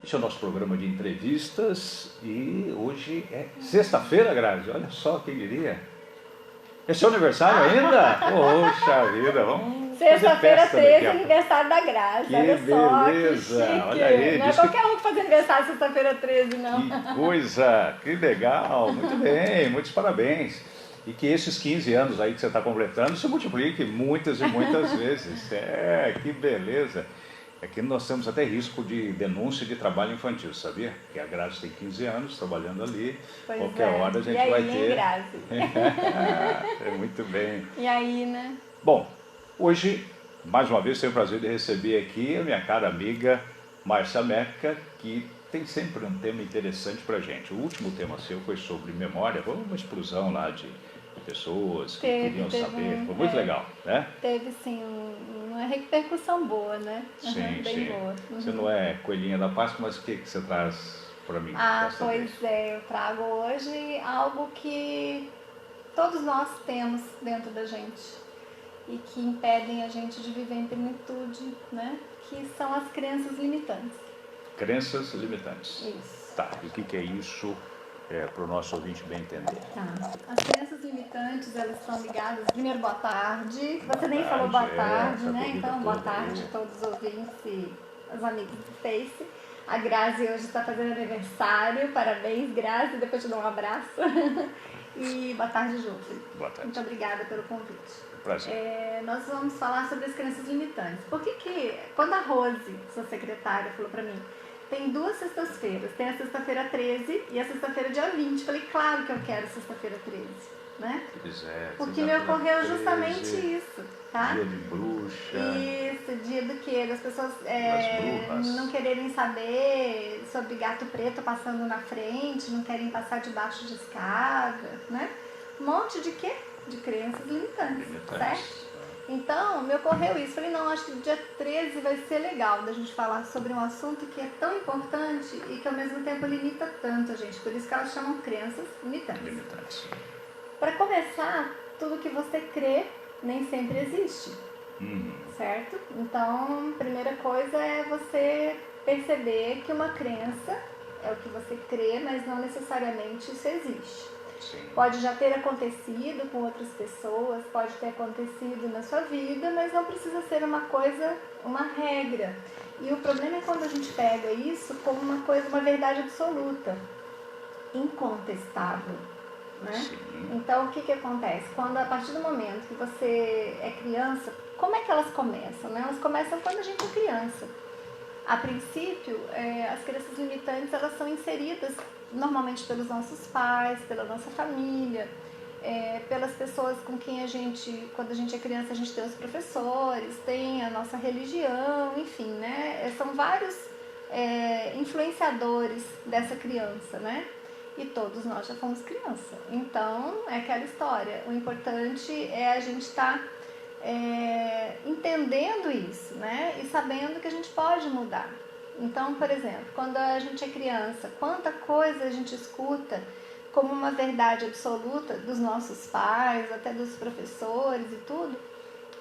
Esse é o nosso programa de entrevistas e hoje é sexta-feira, Grazi. Olha só, quem diria. É seu aniversário ainda? Poxa vida, vamos Sexta-feira 13, daqui aniversário da Grazi. Que olha só, beleza, que chique. olha aí, Não é qualquer um que faz aniversário sexta-feira 13, não. Que coisa, que legal, muito bem, muitos parabéns. E que esses 15 anos aí que você está completando se multiplique muitas e muitas vezes. Que beleza. Aqui nós temos até risco de denúncia de trabalho infantil, sabia? Porque a Grazi tem 15 anos trabalhando ali, Pois qualquer hora a gente e aí, vai ter. Grazi? Muito bem. E aí, né? Bom, hoje, mais uma vez, tenho o prazer de receber aqui a minha cara amiga Márcia Meca, que tem sempre um tema interessante para a gente. O último tema seu foi sobre memória, foi uma explosão lá de pessoas que queriam saber, foi muito legal, né? Teve sim uma repercussão boa, né? Sim, bem sim. boa. Você não é coelhinha da Páscoa, mas o que você traz para mim? Pois é, eu trago hoje algo que todos nós temos dentro da gente e que impedem a gente de viver em plenitude, né? Que são as crenças limitantes. Crenças limitantes. Isso. Tá, e o que é isso para o nosso ouvinte bem entender? Tá. As crenças limitantes, elas estão ligadas... Primeiro, boa tarde. Você nem falou tarde, boa tarde, né? Então, boa toda tarde aí. a todos os ouvintes e os amigos do Face. A Grazi hoje está fazendo aniversário. Parabéns, Grazi. Depois te dou um abraço. E boa tarde, Júlio. Boa tarde. Muito obrigada pelo convite. Prazer. Nós vamos falar sobre as crenças limitantes. Por que quando a Rose, sua secretária, falou para mim, tem 2 sextas-feiras, tem a sexta-feira 13 e a sexta-feira dia 20. Falei, claro que eu quero sexta-feira 13, né? Pois é, Porque me ocorreu 13, justamente isso, tá? Dia de bruxa. Isso, dia do quê? Das pessoas bruxas. não quererem saber sobre gato preto passando na frente, não querem passar debaixo de escada, né? Um monte de quê? De crenças limitantes, certo? Então, me ocorreu isso. Falei, não, acho que dia 13 vai ser legal da gente falar sobre um assunto que é tão importante e que ao mesmo tempo limita tanto a gente. Por isso que elas chamam crenças limitantes. Para começar, tudo que você crê nem sempre existe, certo? Então, a primeira coisa é você perceber que uma crença é o que você crê, mas não necessariamente isso existe. Sim. Pode já ter acontecido com outras pessoas, pode ter acontecido na sua vida, mas não precisa ser uma coisa, uma regra. E o problema é quando a gente pega isso como uma coisa, uma verdade absoluta, incontestável, né? Sim. Então, o que acontece? Quando, a partir do momento que você é criança, como é que elas começam, né? Elas começam quando a gente é criança. A princípio, as crenças limitantes, elas são inseridas normalmente pelos nossos pais, pela nossa família, pelas pessoas com quem a gente, quando a gente é criança, a gente tem os professores, tem a nossa religião, enfim, né? São vários influenciadores dessa criança, né? E todos nós já fomos criança. Então, é aquela história. O importante é a gente estar entendendo isso, né? E sabendo que a gente pode mudar. Então, por exemplo, quando a gente é criança, quanta coisa a gente escuta como uma verdade absoluta dos nossos pais, até dos professores e tudo.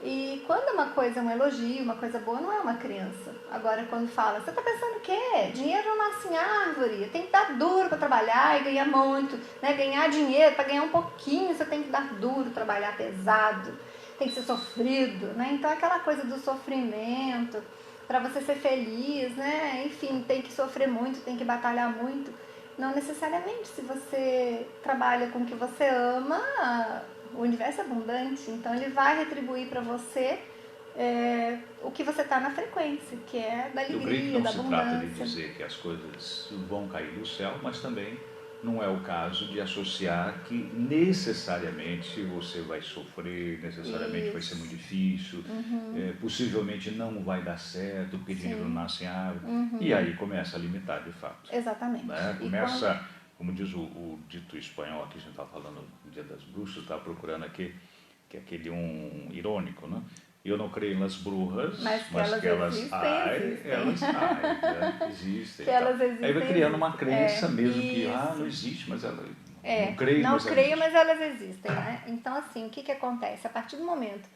E quando uma coisa é um elogio, uma coisa boa, não é uma crença. Agora, quando fala, você está pensando o quê? Dinheiro não nasce em árvore, tem que dar duro para trabalhar e ganhar muito, né? Ganhar dinheiro, para ganhar um pouquinho, você tem que dar duro, trabalhar pesado, tem que ser sofrido, né? Então, aquela coisa do sofrimento, para você ser feliz, né? Enfim, tem que sofrer muito, tem que batalhar muito. Não necessariamente, se você trabalha com o que você ama, o universo é abundante, então ele vai retribuir para você o que você está na frequência, que é da alegria, da abundância. Eu creio que não se trata de dizer que as coisas vão cair do céu, mas também não é o caso de associar que necessariamente você vai sofrer, necessariamente vai ser muito difícil, possivelmente não vai dar certo, porque dinheiro não nasce em árvore, e aí começa a limitar de fato. Exatamente. Né? Começa, como diz o dito espanhol, aqui a gente estava falando no Dia das Bruxas, estava procurando aqui, que é aquele irônico, né? Eu não creio nas bruxas, mas que elas existem, né? Existem. Que elas existem. Aí vai criando uma crença mesmo que não existe, mas ela não creio, mas elas existem, né? Então, assim, o que acontece? A partir do momento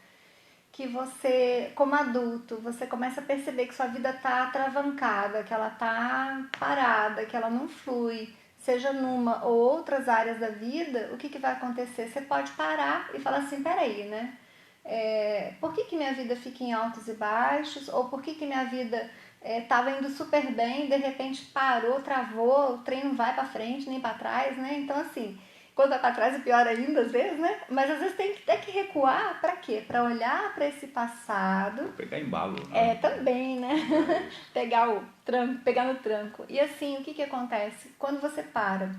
que você, como adulto, você começa a perceber que sua vida tá atravancada, que ela tá parada, que ela não flui, seja numa ou outras áreas da vida, o que, que vai acontecer? Você pode parar e falar assim, peraí, né? Por que, que minha vida fica em altos e baixos? Ou por que, que minha vida estava indo super bem, de repente parou, travou, o trem não vai para frente nem para trás, né? Então, assim, quando vai para trás é pior ainda, às vezes, né? Mas às vezes tem que ter que recuar para quê? Para olhar para esse passado. Pegar embalo, né? Também, né? Pegar o tranco, pegar no tranco. E assim, o que, que acontece? Quando você para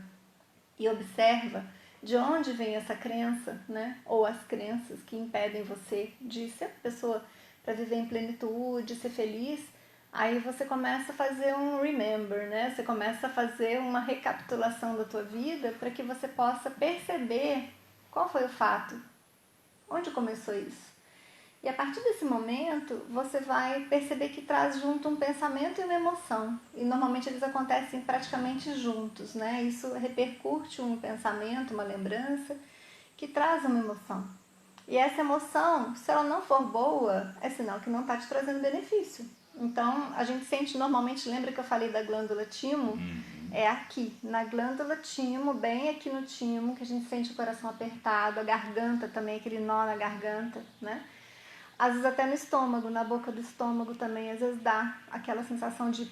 e observa de onde vem essa crença, né? Ou as crenças que impedem você de ser pessoa para viver em plenitude, ser feliz, aí você começa a fazer um remember, né? Você começa a fazer uma recapitulação da tua vida para que você possa perceber qual foi o fato, onde começou isso. E a partir desse momento, você vai perceber que traz junto um pensamento e uma emoção. E normalmente eles acontecem praticamente juntos, né? Isso repercute um pensamento, uma lembrança, que traz uma emoção. E essa emoção, se ela não for boa, é sinal que não está te trazendo benefício. Então, a gente sente normalmente, lembra que eu falei da glândula timo? É aqui, na glândula timo, bem aqui no timo, que a gente sente o coração apertado, a garganta também, aquele nó na garganta, né? Às vezes até no estômago, na boca do estômago também, às vezes dá aquela sensação de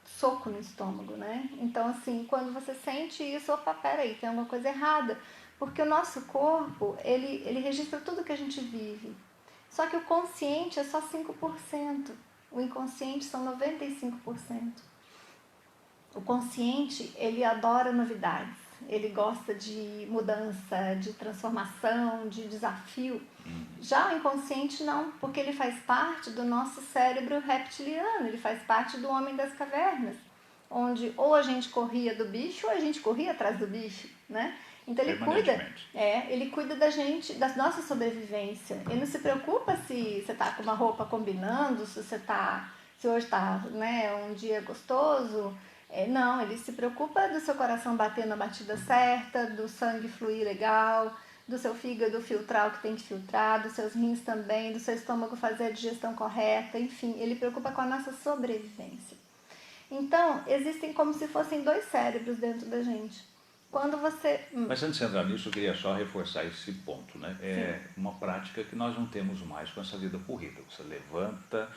soco no estômago, né? Então, assim, quando você sente isso, opa, peraí, tem alguma coisa errada. Porque o nosso corpo, ele registra tudo que a gente vive. Só que o consciente é só 5%. O inconsciente são 95%. O consciente, ele adora novidades. Ele gosta de mudança, de transformação, de desafio. Já o inconsciente não, porque ele faz parte do nosso cérebro reptiliano, ele faz parte do homem das cavernas, onde ou a gente corria do bicho ou a gente corria atrás do bicho, né? Então ele cuida da gente, da nossa sobrevivência. Ele não se preocupa se você tá com uma roupa combinando, se hoje tá, né, um dia gostoso. Não, ele se preocupa do seu coração bater na batida certa, do sangue fluir legal, do seu fígado filtrar o que tem que filtrar, dos seus rins também, do seu estômago fazer a digestão correta, enfim, ele preocupa com a nossa sobrevivência. Então, existem como se fossem dois cérebros dentro da gente. Quando você... Mas antes de entrar nisso, eu queria só reforçar esse ponto, né? É uma prática que nós não temos mais com essa vida corrida. Você levanta,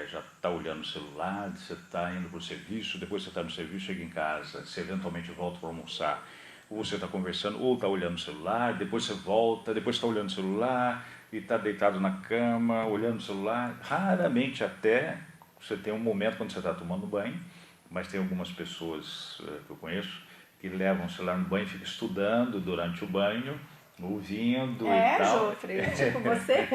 já está olhando o celular, você está indo para o serviço, depois você está no serviço, chega em casa, você eventualmente volta para almoçar, ou você está conversando, ou está olhando o celular, depois você volta, depois está olhando o celular e está deitado na cama, olhando o celular. Raramente até você tem um momento quando você está tomando banho, mas tem algumas pessoas que eu conheço que levam o celular no banho e ficam estudando durante o banho, ouvindo e tal. Jofre, tipo você.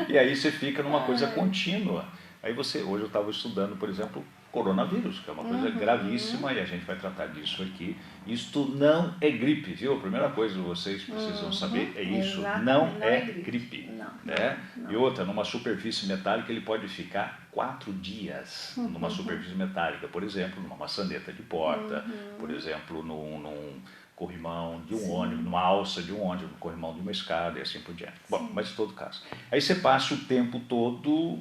E aí você fica numa coisa contínua. Aí hoje eu estava estudando, por exemplo, coronavírus, que é uma coisa gravíssima e a gente vai tratar disso aqui. Isto não é gripe, viu? A primeira coisa que vocês precisam saber é isso, não é gripe. Né? E outra, numa superfície metálica ele pode ficar 4 dias numa superfície metálica, por exemplo, numa maçaneta de porta, por exemplo, num corrimão de um ônibus, numa alça de um ônibus, no corrimão de uma escada e assim por diante. Bom, mas em todo caso. Aí você passa o tempo todo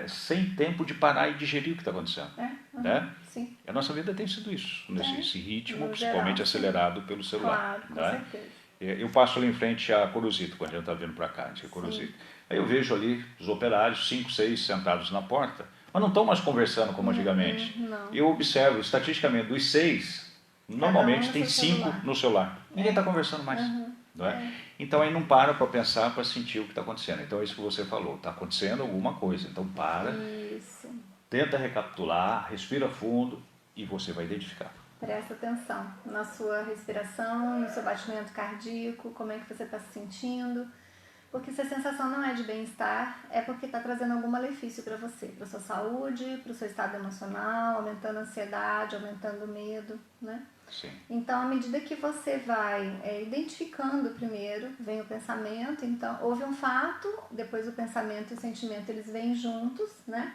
sem tempo de parar e digerir o que está acontecendo. Né? Sim. A nossa vida tem sido isso, nesse ritmo, principalmente geral, acelerado pelo celular. Claro, com certeza. Eu passo ali em frente a Coruzito, quando a gente está vindo para cá, de Coruzito. Aí eu vejo ali os operários, 5, 6 sentados na porta, mas não estão mais conversando como antigamente. Eu observo, estatisticamente, dos 6, normalmente tem 5 no celular. Ninguém está conversando mais. Não é? Então aí não para pensar, para sentir o que está acontecendo. Então é isso que você falou, está acontecendo alguma coisa. Então para, tenta recapitular, respira fundo e você vai identificar. Presta atenção na sua respiração, no seu batimento cardíaco, como é que você está se sentindo. Porque se a sensação não é de bem-estar, é porque está trazendo algum malefício para você, para a sua saúde, para o seu estado emocional, aumentando a ansiedade, aumentando o medo, né? Sim. Então, à medida que você vai identificando primeiro, vem o pensamento, então houve um fato, depois o pensamento e o sentimento, eles vêm juntos, né?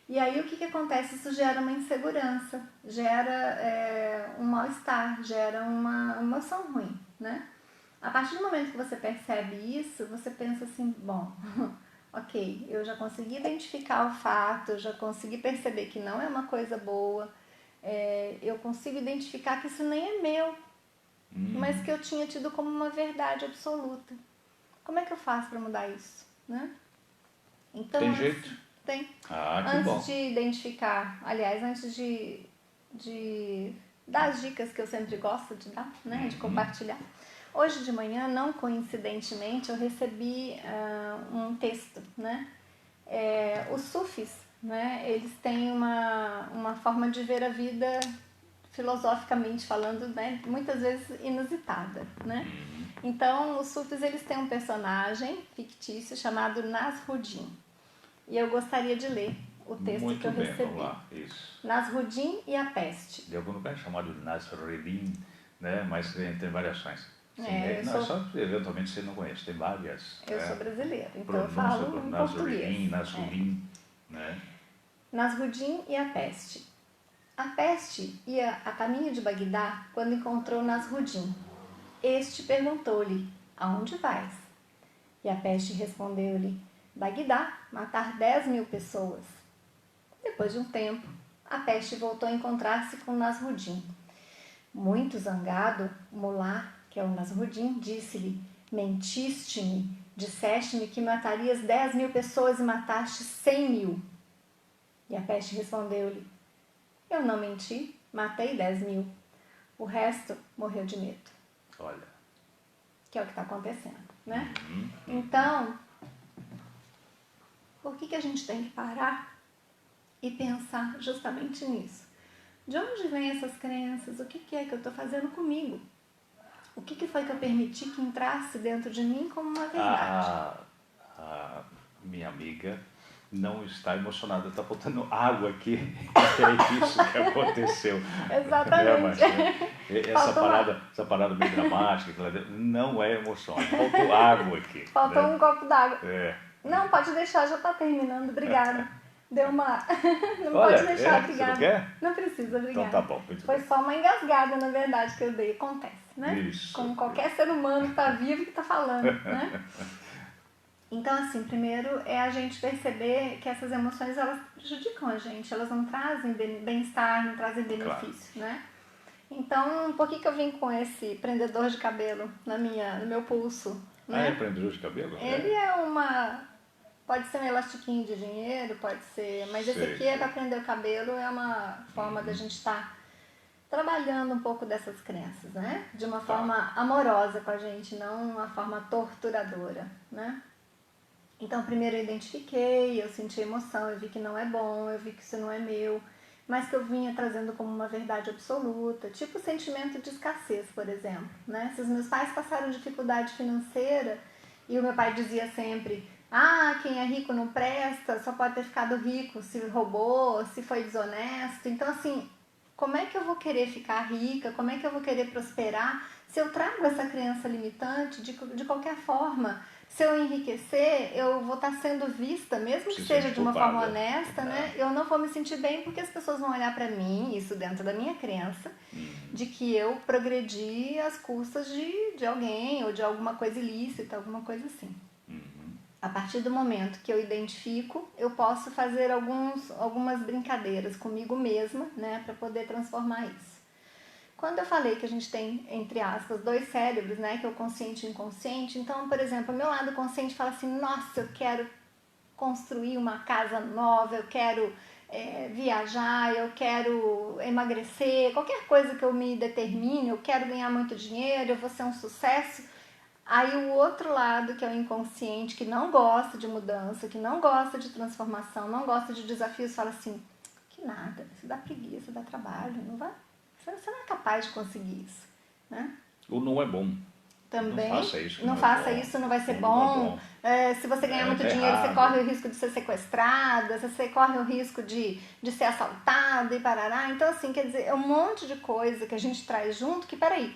E aí o que acontece? Isso gera uma insegurança, gera um mal-estar, gera uma emoção ruim, né? A partir do momento que você percebe isso, você pensa assim, bom, ok, eu já consegui identificar o fato, eu já consegui perceber que não é uma coisa boa, eu consigo identificar que isso nem é meu, mas que eu tinha tido como uma verdade absoluta. Como é que eu faço para mudar isso, né? Então, Tem jeito? Tem. Ah, que bom. Antes de identificar, aliás, antes de dar as dicas que eu sempre gosto de dar, né, de compartilhar. Hoje de manhã, não coincidentemente, eu recebi um texto, né? Os sufis, né, eles têm uma forma de ver a vida, filosoficamente falando, né, muitas vezes inusitada, né? Então, os sufis, eles têm um personagem fictício chamado Nasruddin. E eu gostaria de ler o texto Muito que eu bem, recebi. vamos lá. Isso. Nasruddin e a peste. De algum lugar chamado Nasruddin, né? Mas tem variações. Só eventualmente você não conhece, tem várias. Eu sou brasileira, então eu Pronúncia falo do em português. Nasruddin, né? Nasruddin e a peste. A peste ia a caminho de Bagdá quando encontrou Nasruddin. Este perguntou-lhe, aonde vais? E a peste respondeu-lhe, Bagdá, matar 10.000 pessoas. Depois de um tempo, a peste voltou a encontrar-se com Nasruddin. Muito zangado, o mulá, que é o Nasruddin, disse-lhe, mentiste-me, disseste-me que matarias 10.000 pessoas e mataste 100.000. E a peste respondeu-lhe, eu não menti, matei 10.000. O resto morreu de medo. Olha. Que é o que está acontecendo, né? Então, por que a gente tem que parar e pensar justamente nisso? De onde vêm essas crenças? O que é que eu estou fazendo comigo? O que foi que eu permiti que entrasse dentro de mim como uma verdade? A minha amiga não está emocionada, está botando água aqui. É isso que aconteceu. Exatamente. Essa parada meio dramática, não é emoção. Faltou água aqui. Faltou um copo d'água. É. Não, pode deixar, já está terminando. Obrigada. Deu uma... Não Olha, pode deixar, obrigada. Você não quer? Não precisa, obrigada. Então tá bom. Foi só uma engasgada, na verdade, que eu dei. Acontece, né? Isso. Como qualquer ser humano que está vivo e que está falando, né? Então, assim, primeiro é a gente perceber que essas emoções, elas prejudicam a gente. Elas não trazem bem-estar, não trazem benefício, claro, né? Então, por que eu vim com esse prendedor de cabelo no meu pulso? Né? É prendedor de cabelo? Ele é uma... Pode ser um elastiquinho de dinheiro, pode ser... Mas esse aqui é para prender o cabelo, é uma forma da gente estar trabalhando um pouco dessas crenças, né? De uma forma amorosa com a gente, não uma forma torturadora, né? Então, primeiro eu identifiquei, eu senti emoção, eu vi que não é bom, eu vi que isso não é meu, mas que eu vinha trazendo como uma verdade absoluta, tipo o sentimento de escassez, por exemplo, né? Se os meus pais passaram dificuldade financeira e o meu pai dizia sempre, quem é rico não presta, só pode ter ficado rico se roubou, se foi desonesto. Então, assim, como é que eu vou querer ficar rica, como é que eu vou querer prosperar se eu trago essa crença limitante de qualquer forma? Se eu enriquecer, eu vou estar sendo vista, mesmo que seja de uma forma honesta, né? Eu não vou me sentir bem porque as pessoas vão olhar para mim, isso dentro da minha crença, de que eu progredi às custas de alguém ou de alguma coisa ilícita, alguma coisa assim. A partir do momento que eu identifico, eu posso fazer algumas brincadeiras comigo mesma, né? Para poder transformar isso. Quando eu falei que a gente tem, entre aspas, 2 cérebros, né, que é o consciente e o inconsciente, então, por exemplo, o meu lado consciente fala assim, nossa, eu quero construir uma casa nova, eu quero viajar, eu quero emagrecer, qualquer coisa que eu me determine, eu quero ganhar muito dinheiro, eu vou ser um sucesso. Aí o outro lado, que é o inconsciente, que não gosta de mudança, que não gosta de transformação, não gosta de desafios, fala assim, que nada, isso dá preguiça, dá trabalho, não vai... Você não é capaz de conseguir isso, né? Ou não é bom. Também, não faça isso, não faça isso, não vai ser bom. Se você ganhar muito tá dinheiro, errado. você corre o risco de ser sequestrada, você corre o risco de ser assaltado e parará. Então, assim, quer dizer, é um monte de coisa que a gente traz junto que, peraí,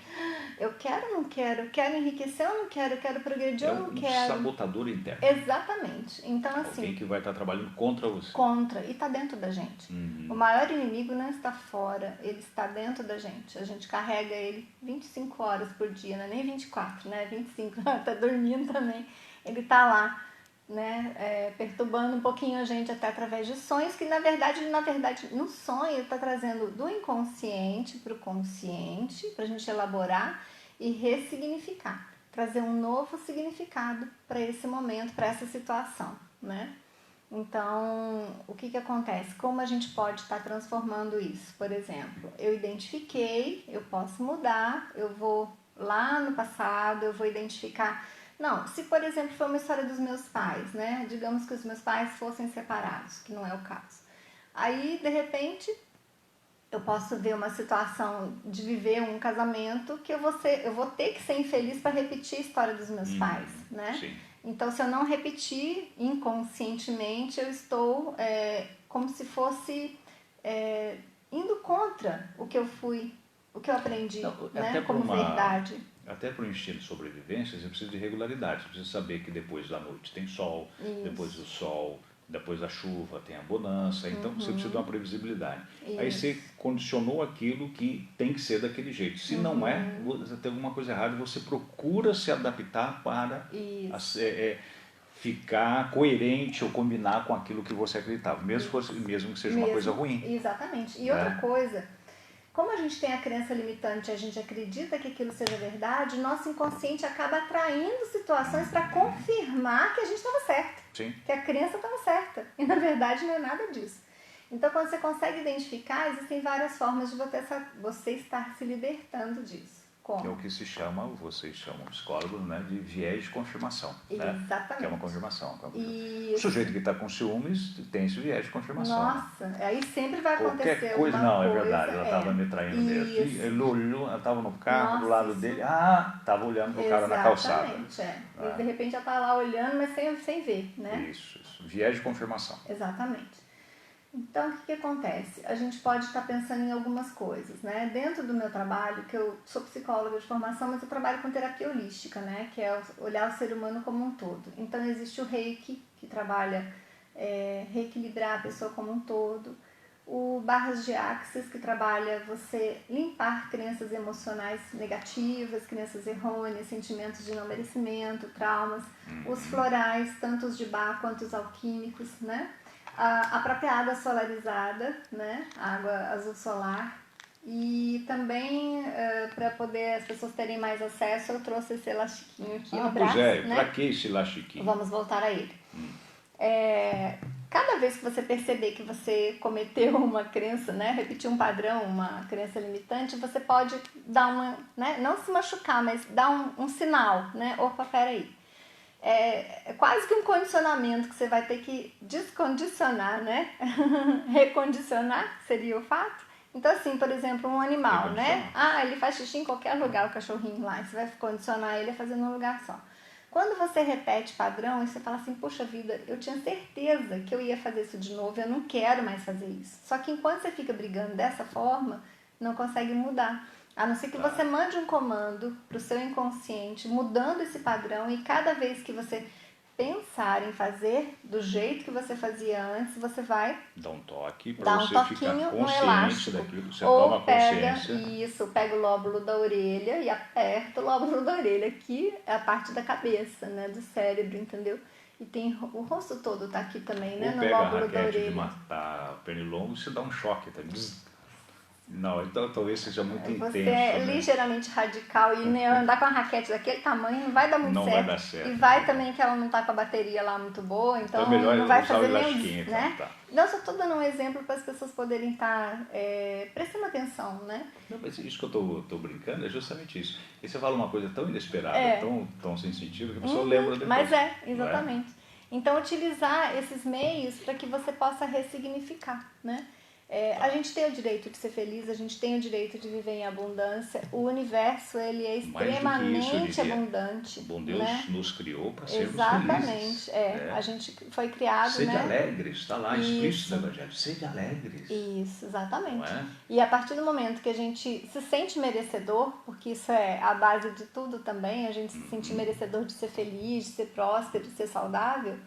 eu quero ou não quero? Eu quero enriquecer ou não quero? Eu quero progredir ou não quero? Sabotador interno. Exatamente. Então, assim... Alguém que vai estar trabalhando contra você. Contra. E está dentro da gente. O maior inimigo não está fora, ele está dentro da gente. A gente carrega ele 25 horas por dia, não é nem 24, né? 25, tá dormindo também. Ele tá lá, né? Perturbando um pouquinho a gente até através de sonhos, que na verdade, no sonho ele está trazendo do inconsciente para o consciente, para a gente elaborar e ressignificar. Trazer um novo significado para esse momento, para essa situação, né? Então, o que acontece? Como a gente pode estar transformando isso? Por exemplo, eu identifiquei, eu posso mudar, eu vou lá no passado, eu vou identificar... Não, se por exemplo for uma história dos meus pais, né? Digamos que os meus pais fossem separados, que não é o caso. Aí, de repente, eu posso ver uma situação de viver um casamento que eu vou ter que ser infeliz para repetir a história dos meus pais, né? Sim. Então, se eu não repetir inconscientemente, eu estou como se fosse indo contra o que eu fui, o que eu aprendi, né? Como verdade. Até para o instinto de sobrevivência, você precisa de regularidade. Você precisa saber que depois da noite tem sol, depois do sol, depois da chuva tem a bonança. Então, você precisa de uma previsibilidade. Aí você condicionou aquilo que tem que ser daquele jeito. Se não é, você tem alguma coisa errada, você procura se adaptar para ficar coerente ou combinar com aquilo que você acreditava, mesmo que seja uma coisa ruim. Exatamente. E outra coisa, como a gente tem a crença limitante e a gente acredita que aquilo seja verdade, o nosso inconsciente acaba atraindo situações para confirmar que a gente estava certo. Sim. Que a crença estava certa. E na verdade não é nada disso. Então, quando você consegue identificar, existem várias formas de você estar se libertando disso. Como? Que é o que se chama, vocês chamam psicólogos, né, de viés de confirmação. Exatamente. Né? Que é uma confirmação. E o sujeito que está com ciúmes tem esse viés de confirmação. Nossa, aí sempre vai acontecer qualquer coisa. Não, coisa, é verdade, ela estava me traindo mesmo. Ele olhou, ela estava no carro, do lado dele, estava olhando pro cara na calçada. Exatamente, E de repente já está lá olhando, mas sem ver, né? Isso. Viés de confirmação. Exatamente. Então, o que acontece? A gente pode estar pensando em algumas coisas, né? Dentro do meu trabalho, que eu sou psicóloga de formação, mas eu trabalho com terapia holística, né? Que é olhar o ser humano como um todo. Então, existe o Reiki, que trabalha reequilibrar a pessoa como um todo. O Barras de Axis, que trabalha você limpar crenças emocionais negativas, crenças errôneas, sentimentos de não merecimento, traumas. Os florais, tanto os de bar quanto os alquímicos, né? A própria água solarizada, né? A água azul solar. E também, para poder as pessoas terem mais acesso, eu trouxe esse elastiquinho aqui no braço. Né? Para que esse elastiquinho? Vamos voltar a ele. Cada vez que você perceber que você cometeu uma crença, né? Repetir um padrão, uma crença limitante, você pode dar uma, né? Não se machucar, mas dar um sinal, né? Opa, peraí. É quase que um condicionamento que você vai ter que descondicionar, né? Recondicionar seria o fato. Então, assim, por exemplo, um animal, né? Ele faz xixi em qualquer lugar, o cachorrinho lá. Você vai condicionar ele a fazer num lugar só. Quando você repete padrão e você fala assim, poxa vida, eu tinha certeza que eu ia fazer isso de novo, eu não quero mais fazer isso. Só que enquanto você fica brigando dessa forma, não consegue mudar. A não ser que você mande um comando para o seu inconsciente, mudando esse padrão, e cada vez que você pensar em fazer do jeito que você fazia antes, você vai dar um toque para você ficar consciente daquilo, você ou toma consciência. Pega o lóbulo da orelha e aperta o lóbulo da orelha, que é a parte da cabeça, né, do cérebro, entendeu? E tem o rosto todo tá aqui também, né, no lóbulo da orelha. Ou pega a raquete de matar pernilongo e você dá um choque, tá? Não, então talvez seja muito intenso. Você é ligeiramente radical e andar com a raquete daquele tamanho não vai dar muito certo. Não vai dar certo. E vai também que ela não tá com a bateria lá muito boa, então melhor não vai fazer nenhum, né? Não, só tô dando um exemplo para as pessoas poderem estar prestando atenção, né? Não, mas isso que eu tô brincando é justamente isso. E você fala uma coisa tão inesperada, tão sem sentido, que a pessoa lembra depois. Mas exatamente. Então, utilizar esses meios para que você possa ressignificar, né? A gente tem o direito de ser feliz, a gente tem o direito de viver em abundância. O universo, ele é extremamente abundante. O bom Deus, né? nos criou para sermos felizes. felizes. A gente foi criado, Sede né? alegres, está lá explícito no Evangelho. Sede alegres. Isso, exatamente. Não é? E a partir do momento que a gente se sente merecedor, porque isso é a base de tudo também, a gente se sentir merecedor de ser feliz, de ser próspero, de ser saudável,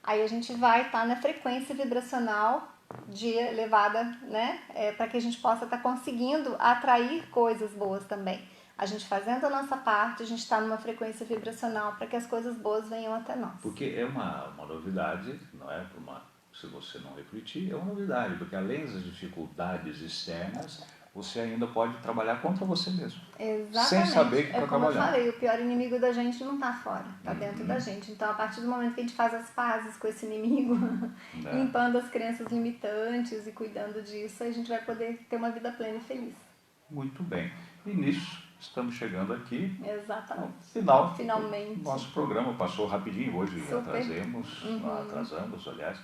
aí a gente vai estar na frequência vibracional elevada, né? Para que a gente possa estar conseguindo atrair coisas boas também. A gente fazendo a nossa parte, a gente está numa frequência vibracional para que as coisas boas venham até nós. Porque é uma novidade, não é? Se você não refletir, é uma novidade, porque além das dificuldades externas, você ainda pode trabalhar contra você mesmo. Exatamente. Sem saber que está como trabalhando. eu falei, o pior inimigo da gente não está fora, está dentro da gente. Então, a partir do momento que a gente faz as pazes com esse inimigo, limpando as crenças limitantes e cuidando disso, a gente vai poder ter uma vida plena e feliz. Muito bem. E nisso, estamos chegando aqui. Exatamente. Finalmente. Nosso programa passou rapidinho hoje, atrasamos, aliás,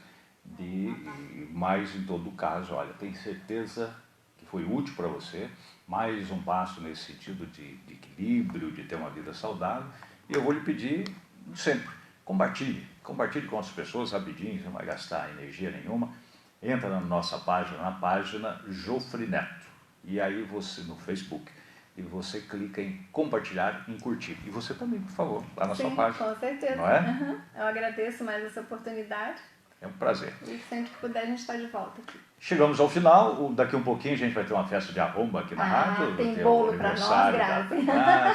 mas em todo caso, olha, tenho certeza que foi útil para você, mais um passo nesse sentido de equilíbrio, de ter uma vida saudável, e eu vou lhe pedir sempre, compartilhe com outras pessoas rapidinho, você não vai gastar energia nenhuma, entra na nossa página, na página Jofre Neto, e aí você no Facebook, e você clica em compartilhar, em curtir. E você também, por favor, lá na sua página. Com certeza. Não é? Eu agradeço mais essa oportunidade. É um prazer. E sempre que puder, a gente está de volta aqui. Chegamos ao final. Daqui um pouquinho a gente vai ter uma festa de arromba aqui na rádio. Tem bolo para nós, Grazi.